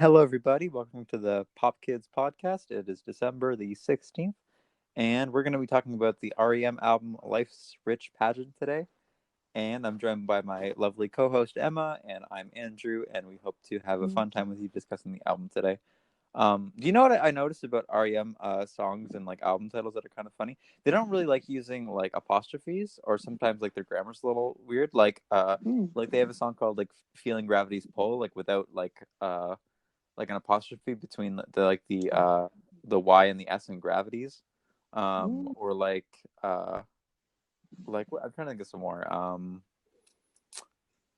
Hello, everybody. Welcome to the Pop Kids podcast. It is December the 16th, and we're going to be talking about the REM album Life's Rich Pageant today. And I'm joined by my lovely co host Emma, and I'm Andrew, and we hope to have a Mm. fun time with you discussing the album today. Do you know what I noticed about REM songs and like album titles that are kind of funny? They don't really like using like apostrophes, or sometimes like their grammar's a little weird. Mm. Like they have a song called like "Feeling Gravity's Pull," like without like an apostrophe between the Y and the S in gravities, Mm. or I'm trying to think of some more.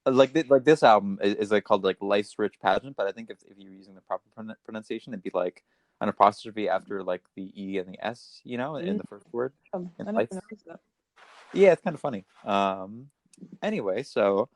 Like this album is like called like Life's Rich Pageant, but I think if you're using the proper pronunciation, it'd be like an apostrophe after like the E and the S, in Mm. the first word in I never life. noticed that. Yeah, it's kind of funny. Anyway, so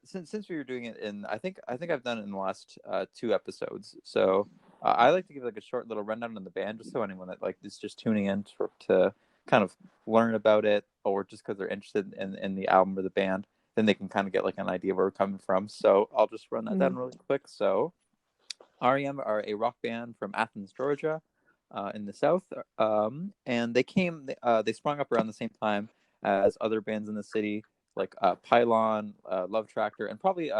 since we were doing it in, I think I've done it in the last two episodes. So I like to give like a short little rundown on the band, just so anyone that like is just tuning in to kind of learn about it, or just because they're interested in the album or the band, then they can kind of get like an idea where we're coming from. So I'll just run that Mm. down really quick. So REM are a rock band from Athens, Georgia, in the South, and they sprung up around the same time as other bands in the city, like Pylon, Love Tractor, and probably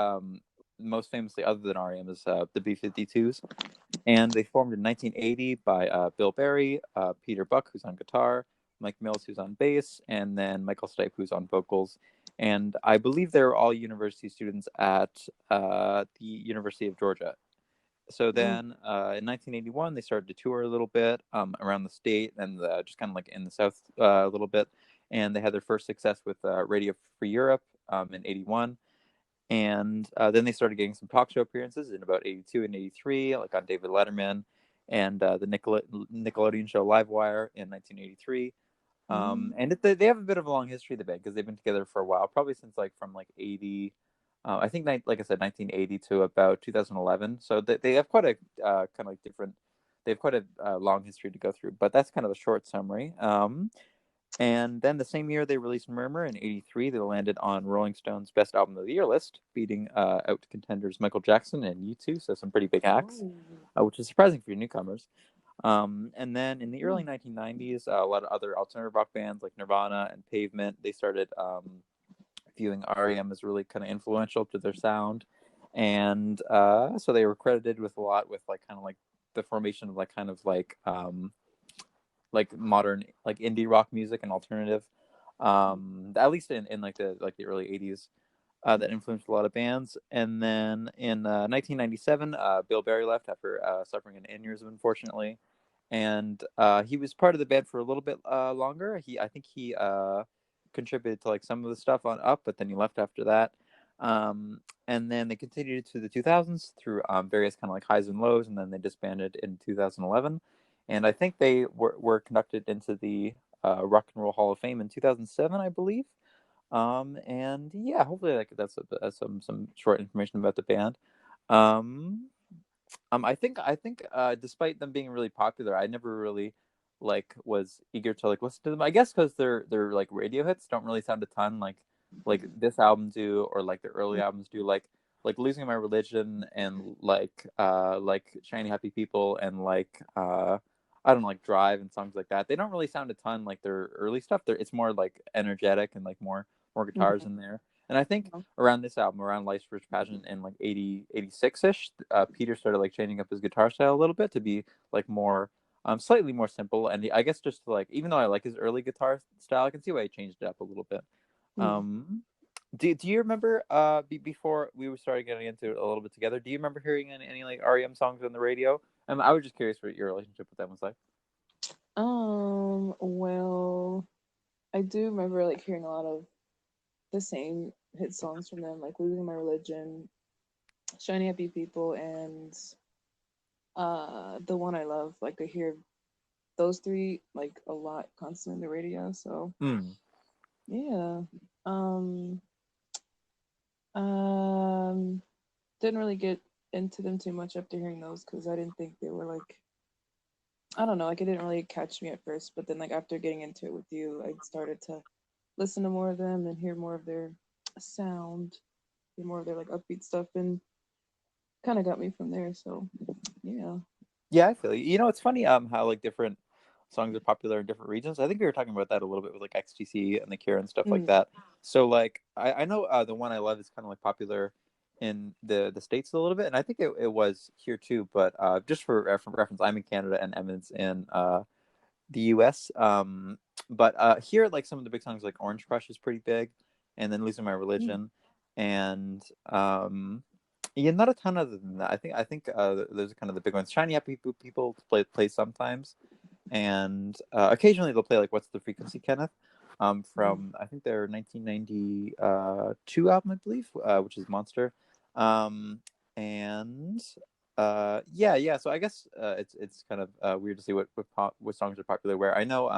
most famously, other than REM, is the B-52s. And they formed in 1980 by Bill Berry, Peter Buck, who's on guitar, Mike Mills, who's on bass, and then Michael Stipe, who's on vocals. And I believe they're all university students at the University of Georgia. So Mm. then in 1981, they started to tour a little bit around the state and just kind of like in the South a little bit. And they had their first success with Radio Free Europe in 81. And then they started getting some talk show appearances in about 82 and 83, like on David Letterman and the Nickelodeon show Livewire in 1983. Mm. They have a bit of a long history, the band, because they've been together for a while, probably since like from like 80, I think, like I said, 1980 to about 2011. So they have quite a kind of like different, they have quite a long history to go through, but that's kind of a short summary. And then the same year they released Murmur in '83, they landed on Rolling Stone's Best Album of the Year list, beating out contenders Michael Jackson and U2, so some pretty big acts, Oh. which is surprising for newcomers. And then in the early Mm. 1990s, a lot of other alternative rock bands like Nirvana and Pavement, they started viewing REM as really kind of influential to their sound. And so they were credited with a lot with like kind of like the formation of like modern like indie rock music and alternative, at least in like the early 80s, that influenced a lot of bands. And then in 1997, Bill Berry left after suffering an aneurysm, unfortunately, and he was part of the band for a little bit longer. I think he contributed to like some of the stuff on Up, but then he left after that. And then they continued to the 2000s through various kind of like highs and lows, and then they disbanded in 2011. And I think they were conducted into the Rock and Roll Hall of Fame in 2007, I believe. And yeah, hopefully like that's some short information about the band. Um, I think despite them being really popular, I never really like was eager to like listen to them. I guess because their like radio hits don't really sound a ton like this album do, or like the early Mm. albums do, like Losing My Religion and like Shiny Happy People and like I don't know, like Drive and songs like that. They don't really sound a ton like their early stuff. It's more like energetic and like more guitars Mm. in there. And I think Oh. around this album, around Life's Rich Pageant in like 80, 86 ish, Peter started like changing up his guitar style a little bit to be like more, slightly more simple. And I guess just like, even though I like his early guitar style, I can see why he changed it up a little bit. Mm. Um, do you remember, before we started getting into it a little bit together, do you remember hearing any like REM songs on the radio? I was just curious what your relationship with them was like. Well, I do remember like hearing a lot of the same hit songs from them, like "Losing My Religion," "Shiny Happy People," and the one I love. Like I hear those three like a lot constantly on the radio. So Mm. yeah. Um. Um. Didn't really get into them too much after hearing those because I didn't think they were like, I don't know, like it didn't really catch me at first, but then like after getting into it with you, I started to listen to more of them and hear more of their sound, hear more of their like upbeat stuff, and kind of got me from there. So yeah. Yeah, I feel you. You know, it's funny how like different songs are popular in different regions. I think we were talking about that a little bit with like XTC and the Cure and stuff like Mm, that. So like I know the one I love is kind of like popular in the states a little bit, and I think it was here too. But just for reference, I'm in Canada and Emin's in the US. But here, like some of the big songs, like Orange Crush is pretty big, and then Losing My mm, Religion, and yeah, not a ton other than that. I think those are kind of the big ones. Shiny Happy People play sometimes, and occasionally they'll play like What's the Frequency, Kenneth, mm, from I think their 1992 album, I believe, which is Monster, and yeah. So I guess it's kind of weird to see what songs are popular where. I know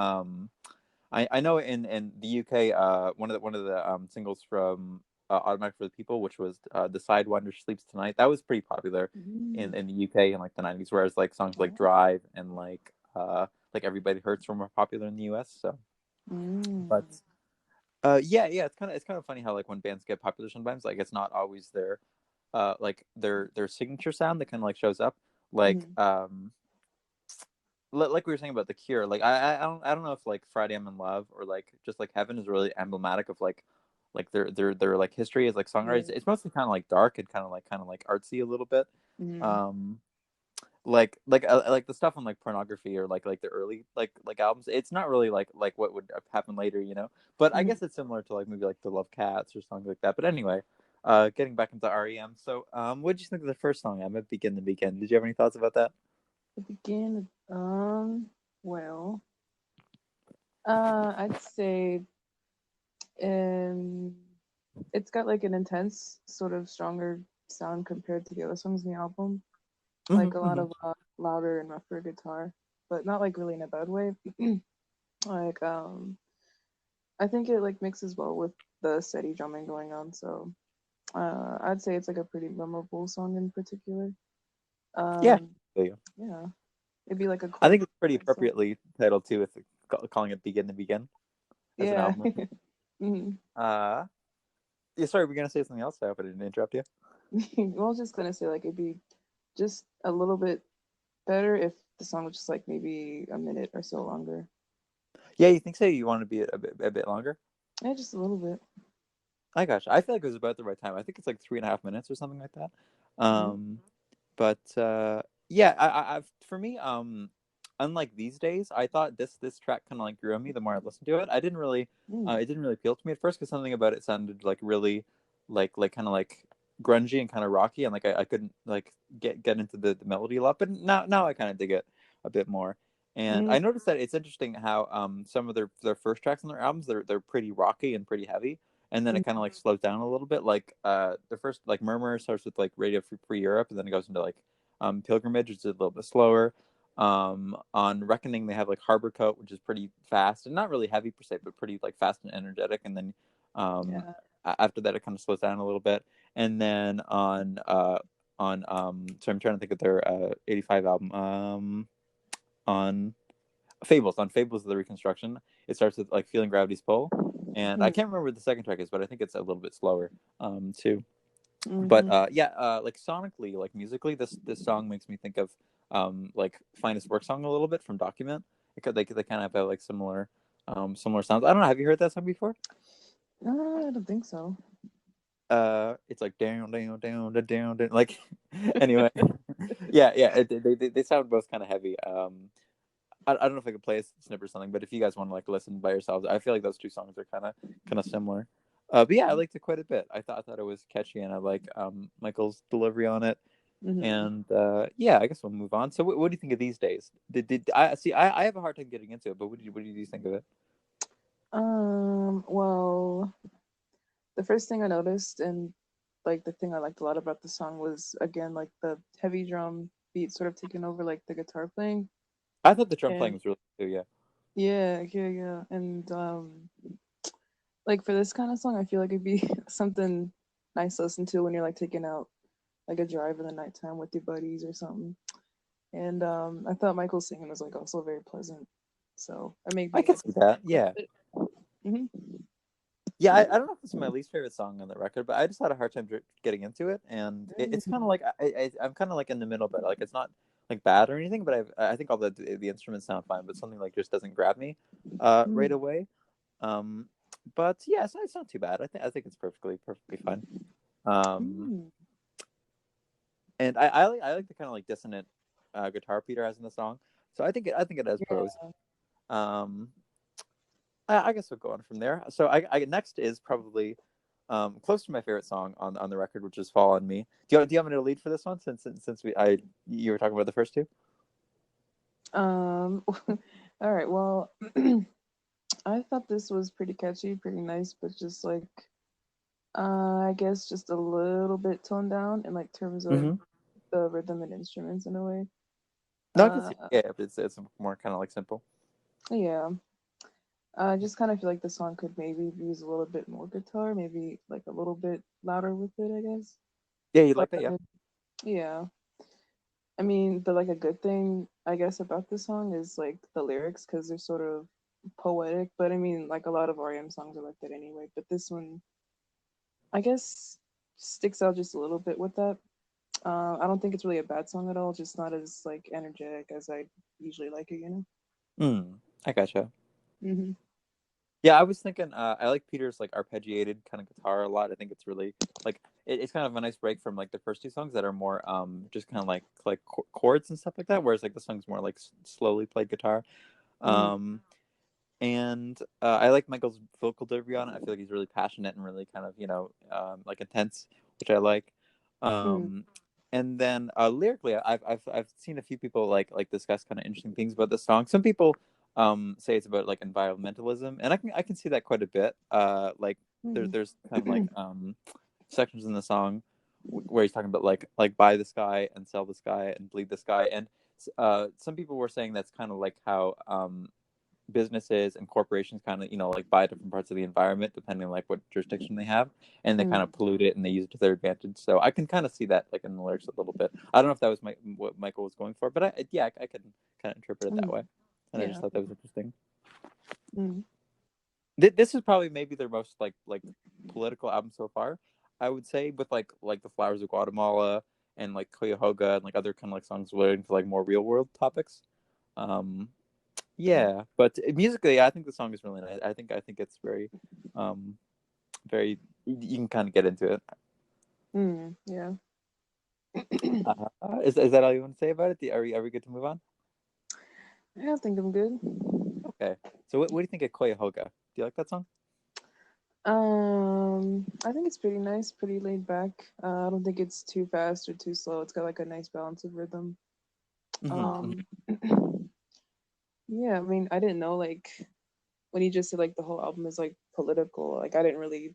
I know in the UK, one of the singles from Automatic for the People, which was "The Sidewinder Sleeps Tonight," that was pretty popular mm. in the UK in like the '90s. Whereas like songs like Oh, "Drive" and like "Everybody Hurts" were more popular in the US. So, but mm, yeah, it's kind of funny how like when bands get popular sometimes, like it's not always their like their signature sound that kind of like shows up. Like mm, like we were saying about the Cure, like I don't know if like Friday I'm in Love or like just like Heaven is really emblematic of like their like history as like songwriters. right. It's mostly kind of like dark and kind of like artsy a little bit. Mm, Um, like the stuff on like Pornography or like the early like albums. It's not really like what would happen later, you know. But I mm. guess it's similar to like maybe like the Love Cats or something like that. But anyway, getting back into REM. So what did you think of the first song? Emma, Begin to Begin. Did you have any thoughts about that? To begin, well, I'd say, um, it's got like an intense, sort of stronger sound compared to the other songs in the album. Like a lot Hmm. of louder and rougher guitar, but not like really in a bad way. Like I think it like mixes well with the steady drumming going on. So I'd say it's like a pretty memorable song in particular. Yeah. Um, yeah, it'd be like a I core think it's pretty song. appropriately titled too, with calling it "Begin to Begin" as an Yeah. album. Mhm. Uh, yeah. Sorry, we're gonna say something else. I hope I didn't interrupt you. Well, I was just gonna say like it'd be just a little bit better if the song was just like maybe a minute or so longer. Yeah, you think so? You want to be a bit longer? Yeah, just a little bit. I gotcha. I feel like it was about the right time. I think it's like 3.5 minutes or something like that. Mm, Um, but yeah, I've for me, unlike these days, I thought this track kind of like grew on me the more I listened to it. mm, It didn't really appeal to me at first because something about it sounded like really, like kind of like grungy and kind of rocky, and like I couldn't like get into the melody a lot. But now I kind of dig it a bit more. And mm, I noticed that it's interesting how some of their first tracks on their albums they're pretty rocky and pretty heavy, and then it kind of mm, like slows down a little bit. Like the first like Murmur starts with like Radio Free Europe, and then it goes into like Pilgrimage, which is a little bit slower. On Reckoning, they have like Harbor Coat, which is pretty fast and not really heavy per se, but pretty like fast and energetic. And then um, yeah. after that, it kind of slows down a little bit. And then so I'm trying to think of their '85 album on Fables of the Reconstruction. It starts with like Feeling Gravity's Pull, and I Mm, can't remember what the second track is, but I think it's a little bit slower too. But mm-hmm. yeah, like sonically, like musically, this song makes me think of like Finest Work Song a little bit from Document. Because they kind of have like similar sounds. I don't know. Have you heard that song before? I don't think so. It's like down, like anyway. Yeah. They sound both kind of heavy. I don't know if I could play a snip or something, but if you guys want to like listen by yourselves, I feel like those two songs are kind of similar. But yeah, I liked it quite a bit. I thought it was catchy, and I like Michael's delivery on it. Mm-hmm. And yeah, I guess we'll move on. So, what do you think of these days? Did I see? I have a hard time getting into it, but what did you think of it? Well, the first thing I noticed and like the thing I liked a lot about the song was again like the heavy drum beat sort of taking over like the guitar playing. I thought the drum playing And was really good too. Yeah. yeah. And like for this kind of song I feel like it'd be something nice to listen to when you're like taking out like a drive in the nighttime with your buddies or something. And I thought Michael's singing was like also very pleasant. So it made I me could like see that. quite Yeah. a bit. Hmm. Yeah, I don't know if this is my least favorite song on the record, but I just had a hard time getting into it, and it's kind of Mm, like I'm kind of like in the middle, but like it's not like bad or anything, but I think all the instruments sound fine, but something like just doesn't grab me right mm, away. Um, but yeah, it's not too bad. I think it's perfectly fine. Um, mm. and I like the kind of like dissonant guitar Peter has in the song, so I think it has pros. Yeah. Um, I guess we'll go on from there. So I next is probably close to my favorite song on the record, which is "Fall on Me." Do you want me to lead for this one since you were talking about the first two? Um, all right. Well, I thought this was pretty catchy, pretty nice, but just like I guess just a little bit toned down in like terms of Mm-hmm. the rhythm and instruments in a way. No, I can Uh, see. Yeah, but it's more kind of like simple. yeah. I just kind of feel like the song could maybe use a little bit more guitar, maybe like a little bit louder with it, I guess. Yeah, you But like that? Yeah. yeah, I mean, but like a good thing, I guess, about this song is like the lyrics because they're sort of poetic. But I mean, like a lot of R.E.M songs are like that anyway. But this one, I guess, sticks out just a little bit with that. I don't think it's really a bad song at all, just not as like energetic as I usually like it, you know? I gotcha. Hmm. Yeah, I was thinking. I like Peter's like arpeggiated kind of guitar a lot. I think it's really like it's kind of a nice break from like the first two songs that are more just kind of like chords and stuff like that. Whereas like the song's more like slowly played guitar. Mm, Um, and I like Michael's vocal delivery on it. I feel like he's really passionate and really kind of like intense, which I like. mm, Um, and then lyrically, I've seen a few people like discuss kind of interesting things about the song. Some people say it's about like environmentalism, and I can see that quite a bit. Like mm, there's kind of like sections in the song where he's talking about like buy the sky and sell the sky and bleed the sky, and some people were saying that's kind of like how businesses and corporations kind of like buy different parts of the environment depending on like what jurisdiction they have, and they kind mm, of pollute it and they use it to their advantage. So I can kind of see that like in the lyrics a little bit. I don't know if that was what Michael was going for, but I could kind of interpret it that mm. way, and I just Yeah. thought that was interesting. Mm, This is probably maybe their most like political album so far, I would say, with like the Flowers of Guatemala and like Cuyahoga and like other kind of like songs relating to like more real world topics. um yeah, but musically, I think the song is really nice. I think it's um, very. You can kind of get into it. yeah. Is that all you want to say about it? Are we good to move on? I think I'm good. Okay. So what do you think of Cuyahoga? Do you like that song? I think it's pretty nice, pretty laid back. I don't think it's too fast or too slow. It's got like a nice balance of rhythm. Mm-hmm. Um, yeah, I mean, I didn't know like when you just said like the whole album is like political, like I didn't really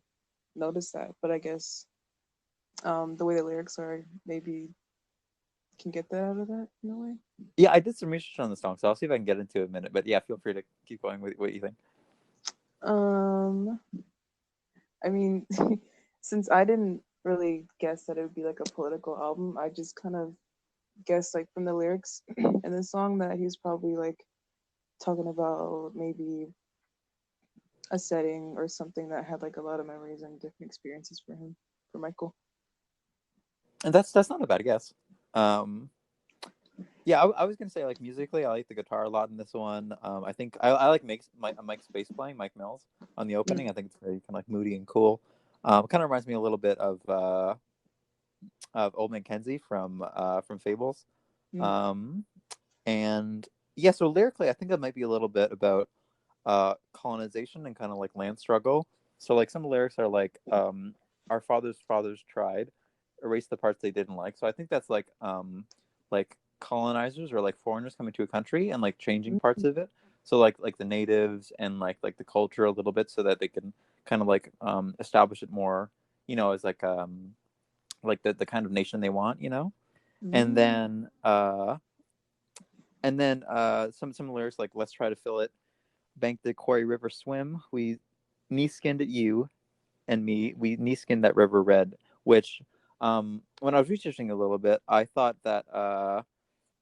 notice that, but I guess the way the lyrics are maybe can get that out of that in a way. Yeah, I did some research on the song, so I'll see if I can get into it in a minute. But yeah, feel free to keep going with what you think. Um, I mean, since I didn't really guess that it would be like a political album, I just kind of guessed like from the lyrics in the song that he's probably like talking about maybe a setting or something that had like a lot of memories and different experiences for him, for Michael. And that's not a bad guess. Um, yeah, I was gonna say like musically, I like the guitar a lot in this one. I think I like Mike's bass playing, Mike Mills on the Mm, opening. I think it's very kind of like moody and cool. Kind of reminds me a little bit of Old Man Kenzie from Fables. mm, Um, and yeah, so lyrically, I think that might be a little bit about colonization and kind of like land struggle. So like some lyrics are like our fathers tried, erase the parts they didn't like. So I think that's like colonizers or like foreigners coming to a country and like changing parts mm, of it. So like the natives and like the culture a little bit so that they can kind of like establish it more, as like the kind of nation they want, and mm, then some lyrics like let's try to fill it, bank the quarry river swim, we knee skinned at you and me, we knee skinned that river red, which when I was researching a little bit, I thought that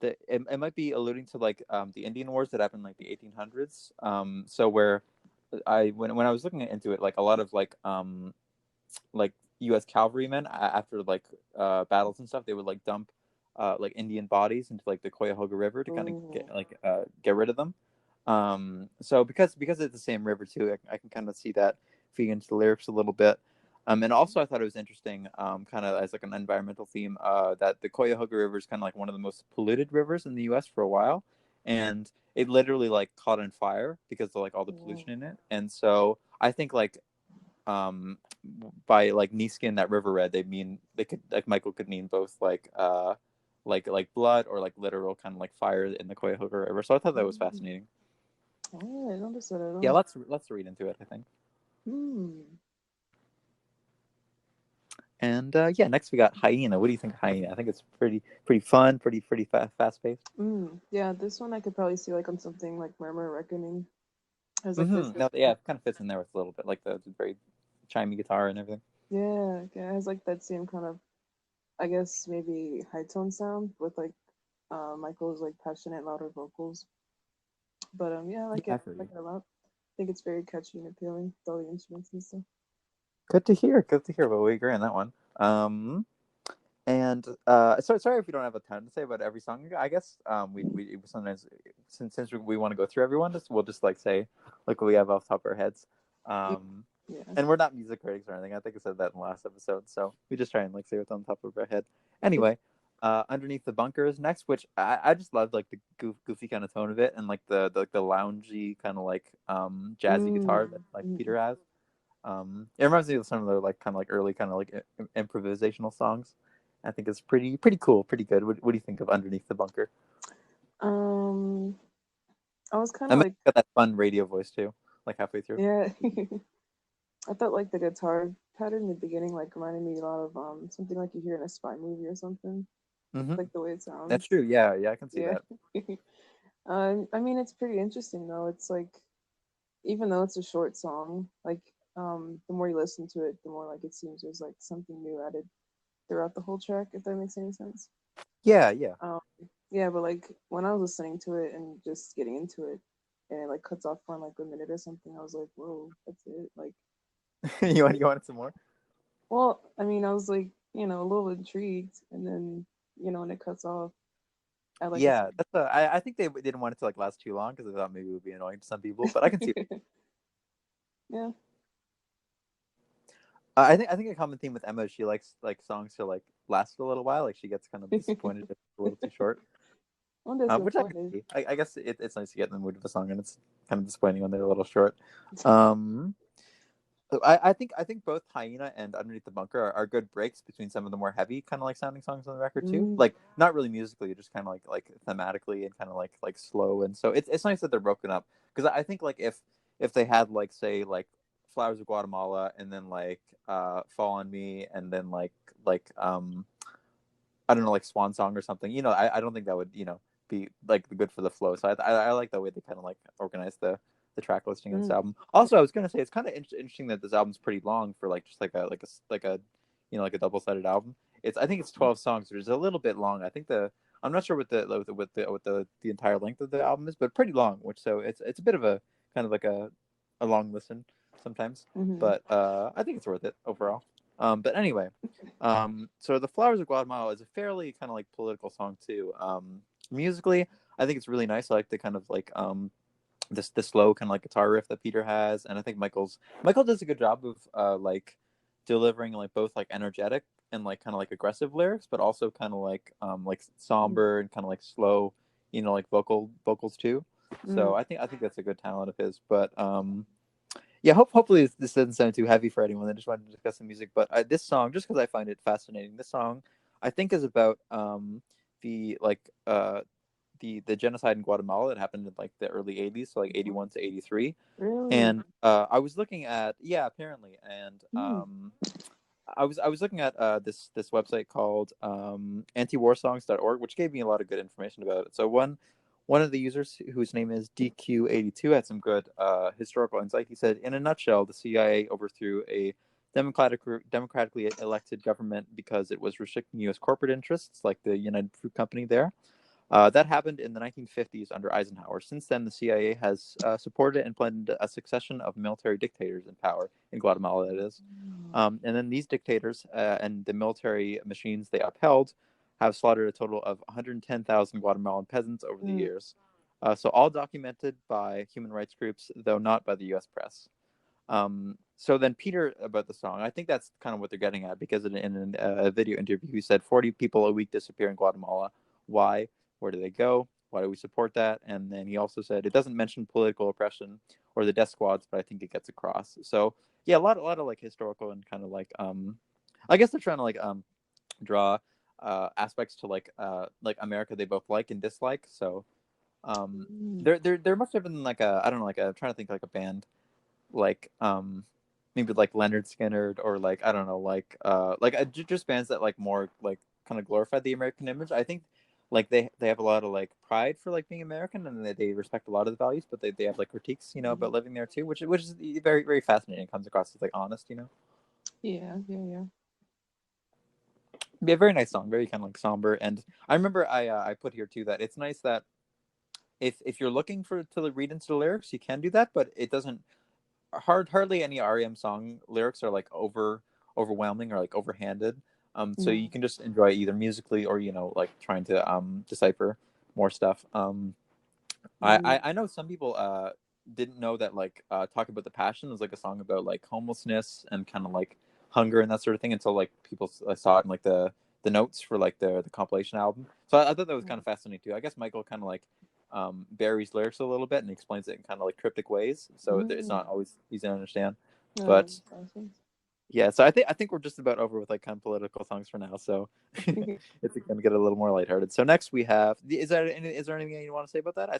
that it might be alluding to like the Indian Wars that happened in like the 1800s. So where when I was looking into it, like a lot of like U.S. cavalrymen after like battles and stuff, they would like dump like Indian bodies into like the Cuyahoga River to kind of Oh. get rid of them. So because it's the same river too, I can kind of see that feeding into the lyrics a little bit. And also I thought it was interesting, kind of as like an environmental theme, that the Cuyahoga River is kind of like one of the most polluted rivers in the U.S. for a while, and it literally like caught on fire because of like all the Whoa. pollution in it. And so I think like um by like Niskin that river red, they could like Michael could mean both like blood or like literal kind of like fire in the Cuyahoga River. So I thought that was Mm. fascinating. Oh, I didn't notice that at Yeah, all. let's read into it, I think. Hmm. And yeah, next we got Hyena. What do you think of Hyena? I think it's pretty fun, pretty fast paced. Yeah, this one I could probably see like on something like Murmur Reckoning. Has like this, Mm-hmm. No, yeah, it kind of fits in there with a little bit like the very chimey guitar and everything. yeah, it has like that same kind of, I guess maybe high tone sound with like Michael's like passionate, louder vocals. But yeah, I Yeah, like I it. feel I like you. it a lot. I think it's very catchy and appealing with all the instruments and stuff. Good to hear. Good to hear. But we agree on that one. And sorry if we don't have a ton to say about every song. I guess we sometimes since we want to go through everyone, we'll just like say like what we have off the top of our heads. Yeah, Um, yeah. and we're not music critics or anything. I think I said that in the last episode, so we just try and like say what's on top of our head. Anyway, underneath the bunker is next, which I just love like the goofy kind of tone of it and like the loungy kind of like jazzy guitar that like Mm. Peter has. It reminds me of some of the like kind of like early kind of like improvisational songs. I think it's pretty cool, pretty good. What do you think of Underneath the Bunker? Um, I was kind I of mean, like, got that fun radio voice too, like halfway through. yeah. I thought like the guitar pattern in the beginning like reminded me a lot of something like you hear in a spy movie or something. Mm-hmm. Like the way it That's sounds. true. Yeah, I can see Yeah. that. I mean, it's pretty interesting though. It's like even though it's a short song, like the more you listen to it, the more like it seems there's like something new added throughout the whole track, if that makes any sense. Yeah. Um, yeah, but like when I was listening to it and just getting into it, and it like cuts off on like a minute or something, I was like, whoa, that's it. Like, You wanted some more? well, I mean, I was like, a little intrigued, and then when it cuts off at like a Yeah, I think they didn't want it to like last too long because they thought maybe it would be annoying to some people, but I can see. yeah. I think a common theme with Emma is she likes like songs to like last a little while. Like she gets kind of disappointed if it's a little too short. I'm Which I can disappointed. see. I guess it's nice to get in the mood of a song, and it's kind of disappointing when they're a little short. Um, I think both Hyena and Underneath the Bunker are good breaks between some of the more heavy kind of like sounding songs on the record too. Mm, Like not really musically, just kind of like thematically and kind of like slow. And so it's nice that they're broken up because I think like if they had like say like Flowers of Guatemala and then like Fall on Me and then like I don't know, like Swan Song or something. I don't think that would be like good for the flow. So I like the way they kind of like organize the track listing in this mm, album. Also, I was gonna say it's kind of interesting that this album's pretty long for like just like a like a double sided album. I think it's 12 songs, which is a little bit long. I think I'm not sure what the entire length of the album is, but pretty long. Which so it's a bit of a kind of like a long listen sometimes, mm-hmm, but I think it's worth it overall. But anyway, so the Flowers of Guatemala is a fairly kind of like political song too. Musically, I think it's really nice. I like the kind of like this slow kind of like guitar riff that Peter has, and I think Michael does a good job of like delivering like both like energetic and like kind of like aggressive lyrics, but also kind of like somber and kind of like slow, like vocals too. mm, So I think that's a good talent of his. But yeah, hopefully this doesn't sound too heavy for anyone that just wanted to discuss the music. But this song, just because I find it fascinating, this song I think is about the like the genocide in Guatemala that happened in like the early '80s, so like '81 to '83. really? And I was looking at apparently, and Mm, I was looking at this website called antiwarsongs.org, which gave me a lot of good information about it. So one of the users whose name is DQ82 had some good historical insight. He said, in a nutshell, the CIA overthrew a democratically elected government because it was restricting U.S. corporate interests, like the United Fruit Company there. That happened in the 1950s under Eisenhower. Since then, the CIA has supported and planned a succession of military dictators in power in Guatemala, that is. And then these dictators and the military machines they upheld have slaughtered a total of 110,000 Guatemalan peasants over the Mm. years. So all documented by human rights groups, though not by the U.S. press. So then Peter about the song, I think that's kind of what they're getting at because in a video interview, he said 40 people a week disappear in Guatemala. Why? Where do they go? Why do we support that? And then he also said it doesn't mention political oppression or the death squads, but I think it gets across. So yeah, a lot of like historical and kind of like I guess they're trying to like draw aspects to like America they both like and dislike. So Mm. there must have been like a I don't know like a I'm trying to think like a band like maybe like Leonard Skinner or like I don't know like just bands that like more like kind of glorified the American image. I think like they have a lot of like pride for like being American and they respect a lot of the values, but they have like critiques about living there too, which is very very fascinating. It comes across as like honest. Yeah, yeah, yeah. Be a very nice song, very kind of like somber. And I remember I put here too that it's nice that if you're looking for to read into the lyrics, you can do that, but it doesn't hardly any REM song lyrics are like overwhelming or like overhanded. So you No. can just enjoy either musically or like trying to decipher more stuff. Mm. I know some people didn't know that like Talk About the Passion was like a song about like homelessness and kind of like hunger and that sort of thing until like people saw it in like the notes for like the compilation album. So I thought that was kind Mm. of fascinating too. I guess Michael kind of like buries lyrics a little bit and explains it in kind of like cryptic ways, so it's Mm. not always easy to understand. No, that But makes a lot of sense. yeah, so I think we're just about over with like kind of political songs for now. So it's gonna get a little more lighthearted. So next we have is there anything you want to say about that? I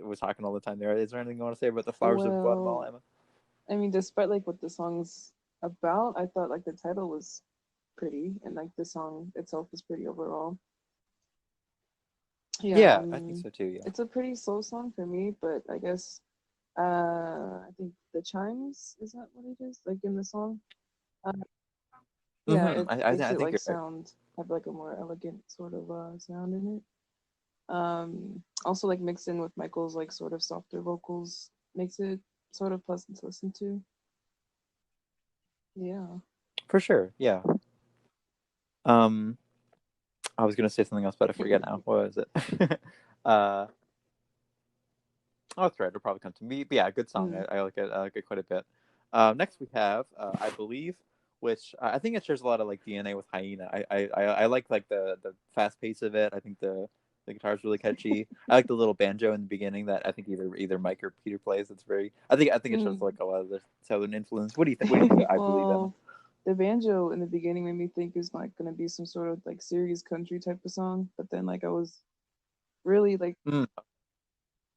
was talking all the time there. Is there anything you want to say about the flowers of Well, Guatemala, Emma? I mean, despite like what the song's about, I thought like the title was pretty and like the song itself is pretty overall. Yeah, Yeah, I think so too. Yeah. it's a pretty slow song for me, but I guess I think the chimes is that what it is like in the song. Uh, yeah, it makes I it think like you're right. sound have like a more elegant sort of sound in it. Also like mixed in with Michael's like sort of softer vocals makes it sort of pleasant to listen to. Yeah. For sure. Yeah. Um, I was gonna say something else, but I forget now. What was it? uh, Oh, that's right. It'll probably come to me. But yeah, good song. Mm. I like it. I like it quite a bit. Next we have, I believe, which I think it shares a lot of like DNA with Hyena. I like the fast pace of it. I think the guitar's really catchy. I like the little banjo in the beginning that I think either Mike or Peter plays. It's very. I think it shows Mm. like a lot of the southern influence. What do you think? What do you think? I believe Emma. Well, the banjo in the beginning made me think it's like gonna be some sort of like serious country type of song, but then like I was really like Mm,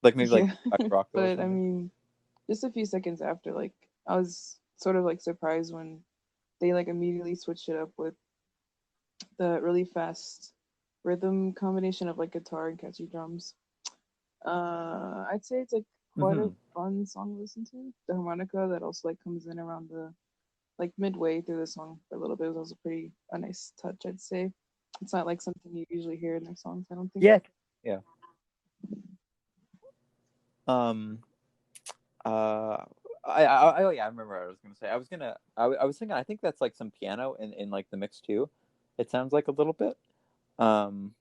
like maybe like yeah, Rocco or but I something. mean, just a few seconds after, like I was sort of like surprised when they like immediately switched it up with the really fast rhythm combination of like guitar and catchy drums. I'd say it's like quite a Mm-hmm. fun song to listen to. The harmonica that also like comes in around the like midway through the song for a little bit was also pretty a nice touch, I'd say. It's not like something you usually hear in their songs, I don't think. Yeah. Yeah. Um. Uh, oh yeah, I remember what I was gonna say. I was thinking. I think that's like some piano in like the mix too. It sounds like a little bit. Um,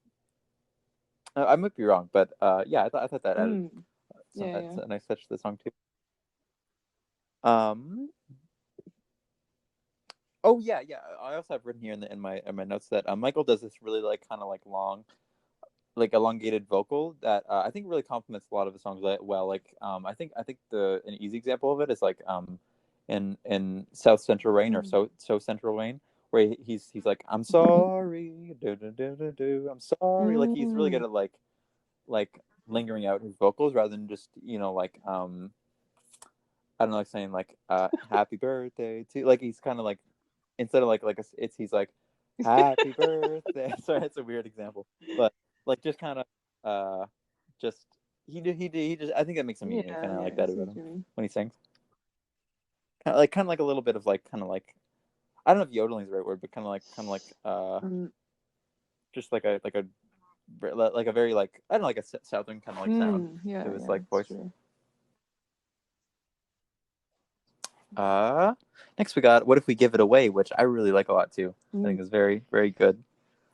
I might be wrong, but yeah, I thought that added Mm, yeah, yeah. a nice touch to the song too. Um, oh yeah, yeah. I also have written here in my notes that Michael does this really like kind of like long like elongated vocal that I think really complements a lot of the songs well. Like I think the an easy example of it is like in South Central Rain or Mm. so Central Rain where he's like I'm sorry do, do, do, do, do, I'm sorry like he's really good Mm. at like lingering out his vocals rather than just like I don't know like saying like happy birthday to like he's kind of like instead of like it's he's like happy birthday. Sorry, it's a weird example, but like just kind of just he just I think that makes him unique, Yeah, and I yeah, like I that see about what him you mean. when he sings. Kind of like a little bit of like kind of like I don't know if yodeling is the right word, but kind of like just like a very like I don't know, like a southern kind of like sound Yeah, to his yeah, like it's voice. true. Uh, Next we got "What If We Give It Away," which I really like a lot too. I Mm. think it's very very good.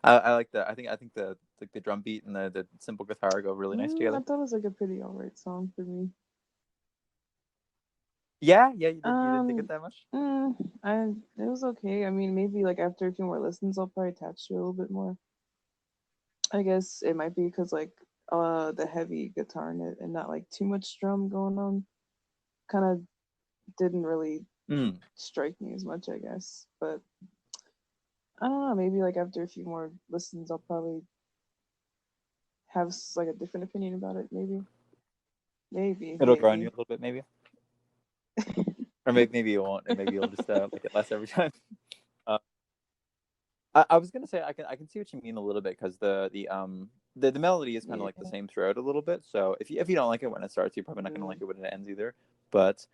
I like the I think the like the drum beat and the simple guitar go really nice I together. thought it was like a pretty alright song for me. Yeah, yeah, you didn't think it Um, that much. mm, I it was okay. I mean, maybe like after a few more listens, I'll probably attach to it a little bit more. I guess it might be because like the heavy guitar in it and not like too much drum going on kind of didn't really Mm. strike me as much, I guess. But I don't know, maybe like after a few more listens, I'll probably have like a different opinion about it. It'll grow on you Maybe. a little bit, maybe, or maybe it won't, and maybe you'll just like it less every time. Uh, I was gonna say I can see what you mean a little bit because the melody is kind of Yeah. like the same throughout a little bit. So if you don't like it when it starts, you're probably not gonna Mm. like it when it ends either. But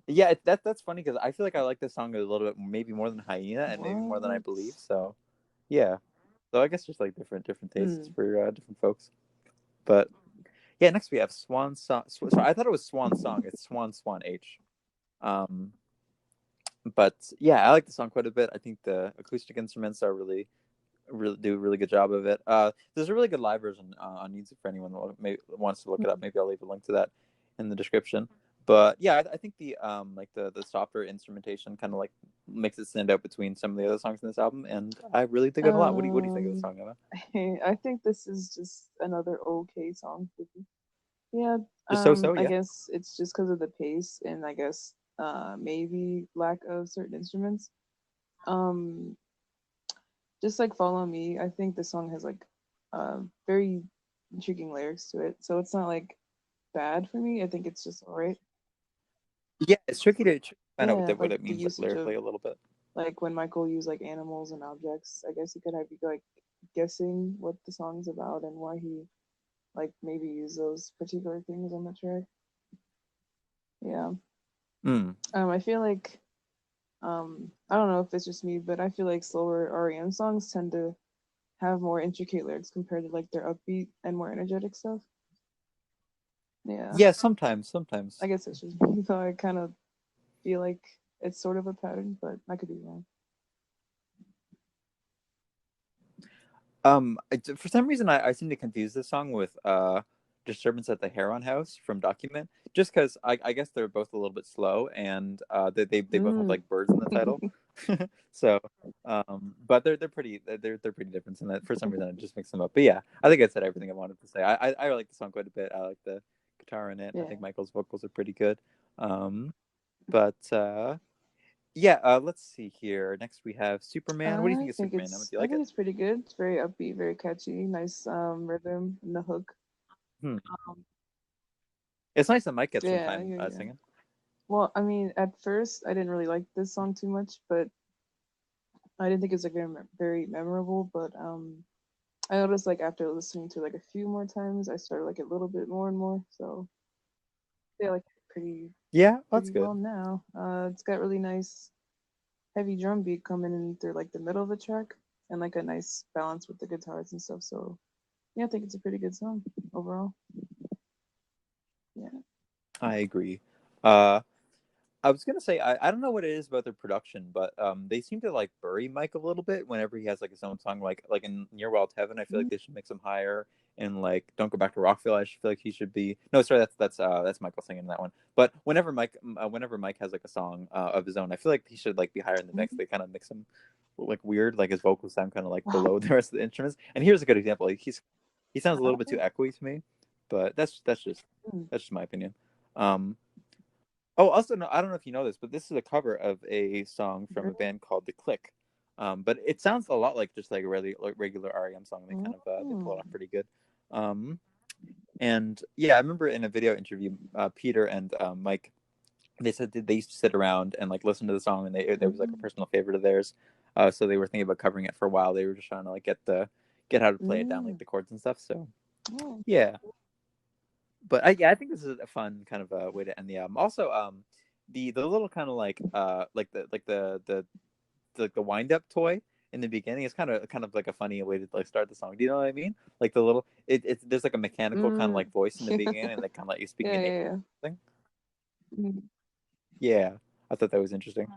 yeah, that's funny because I feel like I like this song a little bit maybe more than Hyena and maybe more than I What? believe. So yeah, so I guess just like different tastes Mm. for different folks. But yeah, next we have Swan Song. So I thought it was Swan Song. It's Swan Swan H. Um, but yeah, I like the song quite a bit. I think the acoustic instruments are really do a really good job of it. There's a really good live version on YouTube for anyone who wants to look it up. Mm. Maybe I'll leave a link to that in the description. But yeah, I think the like the softer instrumentation kind of like makes it stand out between some of the other songs in this album, and I really dig it a lot. What do you think of the Um, song, Emma? I think this is just another okay song for me. Yeah, Just so so, I yeah. guess it's just because of the pace and I guess maybe lack of certain instruments. Um, just like Follow Me, I think the song has like very intriguing lyrics to it. So it's not like bad for me. I think it's just alright. Yeah, it's tricky to find out Yeah, what like it the means like usage of lyrically a little bit. like when Michael used like animals and objects. I guess he could have you like guessing what the song's about and why he like maybe use those particular things on the track. Yeah. Mm. I feel like I don't know if it's just me, but I feel like slower REM songs tend to have more intricate lyrics compared to like their upbeat and more energetic stuff. Yeah. Yeah, sometimes. I guess it's just me, so I kind of feel like it's sort of a pattern, but I could be wrong. For some reason, I seem to confuse this song with "Disturbance at the Heron House" from Document, just because I guess they're both a little bit slow, and they both have Mm. like birds in the title. So, but they're they're pretty different, and that for some reason I just mix them up. But yeah, I think I said everything I wanted to say. I like the song quite a bit. I like the guitar in it. I Yeah. think Michael's vocals are pretty good. But yeah, let's see here. Next we have Superman. What do you think of Superman? Emma? Do you I like think it? it's pretty good. It's very upbeat, very catchy, nice rhythm in the hook. Hmm. Um, It's nice that Mike gets some yeah, time yeah, yeah. singing. Well, I mean, at first I didn't really like this song too much, but I didn't think it's like very memorable. But I noticed like after listening to like a few more times, I started like a little bit more and more. So yeah, like Yeah, that's pretty well good. now. It's got really nice heavy drum beat coming in through like the middle of the track and like a nice balance with the guitars and stuff. So yeah, I think it's a pretty good song overall. Yeah. I agree. Uh, I was gonna say I don't know what it is about their production, but they seem to like bury Mike a little bit whenever he has like his own song. Like in Near Wild Heaven, I feel like they should mix him higher. And like Don't Go Back to Rockville, I feel like he should be. No, sorry, that's Michael singing that one. But whenever Mike has like a song of his own, I feel like he should like be higher in the mix. Mm-hmm. They kind of mix him like weird, like his vocals sound kind of like below the rest of the instruments. And here's a good example. Like he sounds a little bit too echoey to me, but that's just my opinion. Um, Oh, also, no, I don't know if you know this, but this is a cover of a song from a band called The Click. But it sounds a lot like just like a regular R.E.M. song. They kind of they pull it off pretty good. Um, and yeah, I remember in a video interview, Peter and Mike, they said that they used to sit around and like listen to the song, and it was like a personal favorite of theirs. So they were thinking about covering it for a while. They were just trying to like get how to play it down, like Mm. the chords and stuff. So Oh, yeah, but I think this is a fun kind of way to end the album. Also, the little kind of like the wind up toy in the beginning. It's kind of like a funny way to like start the song. Do you know what I mean? Like the little it's there's like a mechanical kind of Mm. like voice in the beginning, and they kind of like you speaking Yeah, in yeah, English. yeah. Mm. Yeah, I thought that was interesting.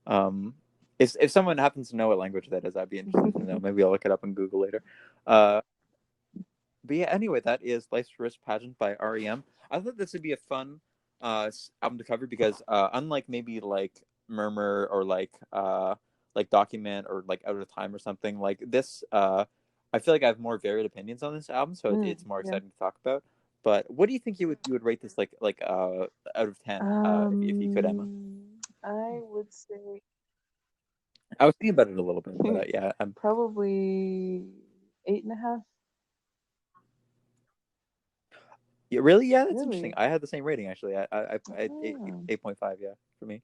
Um, if someone happens to know what language that is, I'd be interested to know. Maybe I'll look it up on Google later. Uh, but yeah, anyway, that is Life's First Pageant by R.E.M. I thought this would be a fun album to cover because unlike maybe like Murmur or like Document or like Out of Time or something like this, I feel like I have more varied opinions on this album, so Mm. it's more Yeah. exciting to talk about. But what do you think you would rate this like out of 10 if you could, Emma? I would say I was thinking about it a little bit, but yeah, I'm probably 8.5. yeah, really, yeah, that's interesting. Really? I had the same rating actually. I Oh. 8.5, yeah, for me.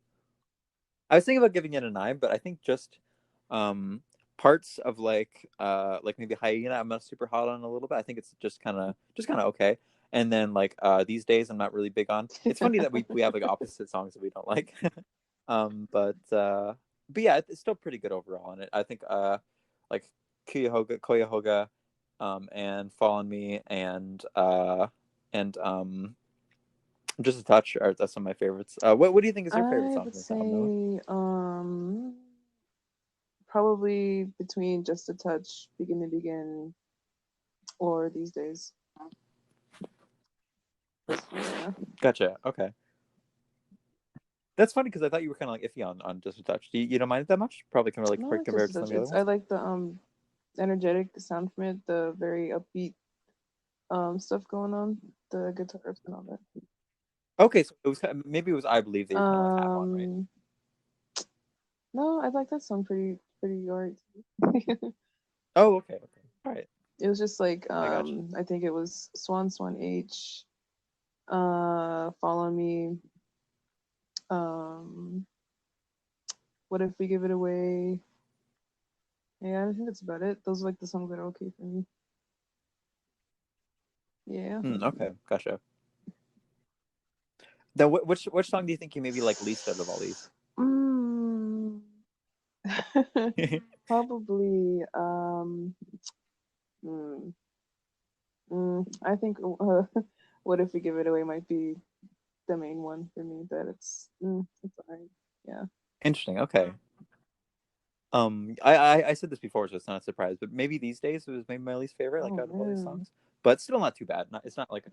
I was thinking about giving it a 9, but I think just um parts of like maybe Hyena I'm not super hot on a little bit. I think it's just kind of okay. And then like these days I'm not really big on. It's funny that we have like opposite songs that we don't like. But yeah, it's still pretty good overall. And I think like Koyahoga and Fall on Me and Just a Touch are that's some of my favorites. What do you think is your favorite I song would from this album, Noah? say probably between Just a Touch, Begin to Begin, or These Days. Yeah. Gotcha. Okay. That's funny because I thought you were kind of like iffy on Just a Touch. You don't mind it that much? Probably can like No, I like Just compared a to some Touch. of the other It's I ones. like the energetic, the sound from it, the very upbeat stuff going on, the guitar riffs and all that. Okay, so it was maybe it was I Believe that you're kind of like half on, right? Um, no, I like that song pretty alright. Oh, okay, okay, all right, It was just like I got you. I think it was Swan Swan H, Follow Me, um, What If We Give It Away? Yeah, I think that's about it. Those are like the songs that are okay for me. Yeah. Okay, gotcha. Then which song do you think you maybe like least out of all these? Mm. Probably mm, I think What If We Give It Away might be the main one for me, but it's alright. Yeah. Interesting. Okay. I said this before, so it's not a surprise. But maybe these days it was maybe my least favorite, like Oh out of all these man. songs. But still not too bad. Not it's not like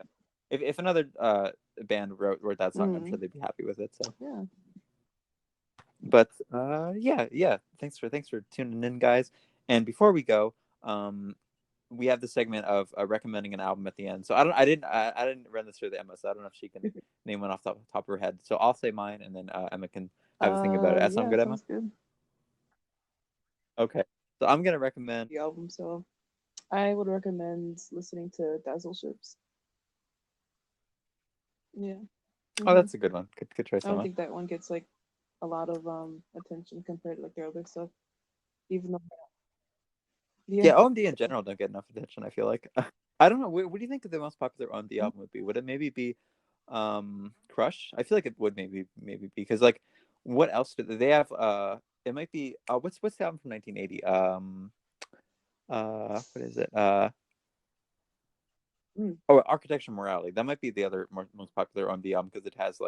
if another band wrote that song, I'm sure Mm, they'd be happy with it. So yeah. but yeah, thanks for tuning in, guys. And before we go, we have the segment of recommending an album at the end. So I didn't run this through the Emma, so I don't know if she can name one off the top of her head. So I'll say mine, and then Emma can have a think about it. That sound Yeah, good, Emma? sounds good. Okay, so I'm gonna recommend. The album, so I would recommend listening to Dazzle Ships. Yeah. Oh, hmm that's a good one. Good choice, I don't Emma. think that one gets like a lot of attention compared to like their other stuff, even though yeah. Yeah, OMD in general don't get enough attention. I feel like. I don't know. What do you think the most popular OMD album would be? Would it maybe be Crush? I feel like it would maybe because like what else do they have? It might be what's the album from 1980? What is it? Mm, Oh, Architecture Morality. That might be the other most popular OMD album because it has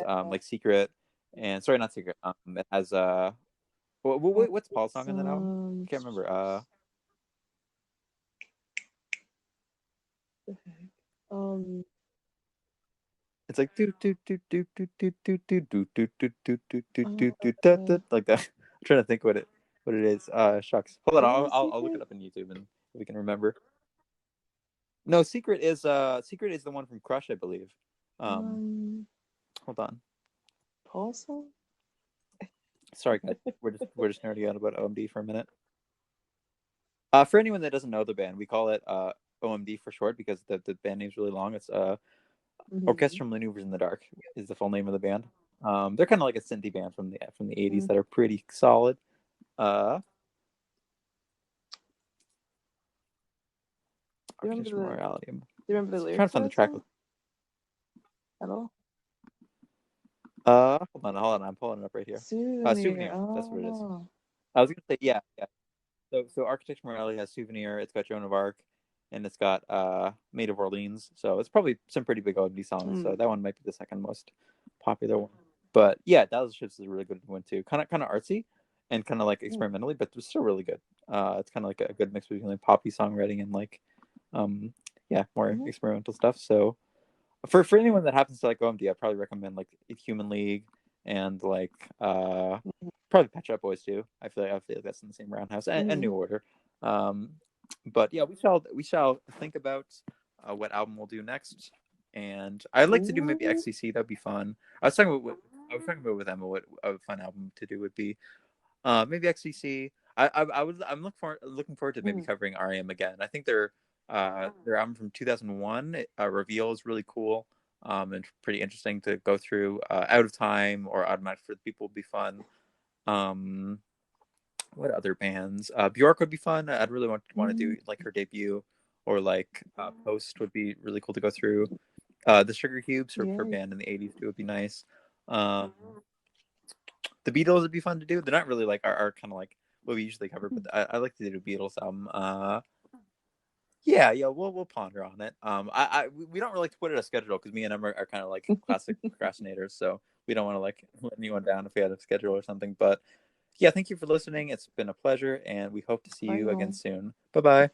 yeah. like Secret and sorry, not Secret. It has what's Paul's song It's in that album? I can't remember. the heck? Um It's like do do do do do do do do do do do do do do uh, do da, da, like that. I'm trying to think what it is. Shucks. Hold on, is I'll it I'll, I'll look Secret? it up on YouTube and we can remember. No, Secret is the one from Crush, I believe. Um, Um hold on. Paul song? Sorry, guys. We're just nerding out about OMD for a minute. For anyone that doesn't know the band, we call it OMD for short because the band name's really long. It's Mm-hmm. Orchestral Maneuvers in the Dark is the full name of the band. They're kind of like a synthy band from the 80s Mm. that are pretty solid. Uh, Do you remember Architecture the Morality. I'm do you remember the trying lyrics to to find the that track. song at all? Hold on. I'm pulling it up right here. Souvenir. Souvenir. That's what it is. Oh. I was gonna say yeah, yeah. So Architecture Morale has Souvenir, it's got Joan of Arc, and it's got Maid of Orleans. So it's probably some pretty big OD songs. So Mm. that one might be the second most popular one. But yeah, Dazzle Ships is a really good one too. Kind of artsy and kind of like Mm. experimentally, but it's still really good. It's kind of like a good mix between like poppy songwriting and like um yeah, more Mm-hmm. experimental stuff. So for anyone that happens to like OMD, I'd probably recommend like Human League and like probably Pet Shop Boys too. I feel like that's in the same roundhouse and Mm-hmm. New Order. Um, but yeah, we shall think about what album we'll do next. And I'd like to do maybe Ooh. XCC. That'd be fun. I was talking about with Emma what a fun album to do would be. Maybe XCC. I'm looking forward to maybe Mm. covering R.E.M again. I think their album from 2001, Reveal, is really cool. And pretty interesting to go through. Out of Time or Automatic for the People would be fun. Um, what other bands? Bjork would be fun. I'd really want to Mm. do like her debut, or like Post would be really cool to go through. The Sugar Cubes, her Yeah. band in the '80s, too, would be nice. Um, the Beatles would be fun to do. They're not really like our kind of like what we usually cover, but I like to do a Beatles album. Yeah, yeah, we'll ponder on it. We don't really like to put it a schedule because me and Emma are kind of like classic procrastinators, so we don't want to like let anyone down if we had a schedule or something. But yeah, thank you for listening. It's been a pleasure, and we hope to see I you again know. soon. Bye bye.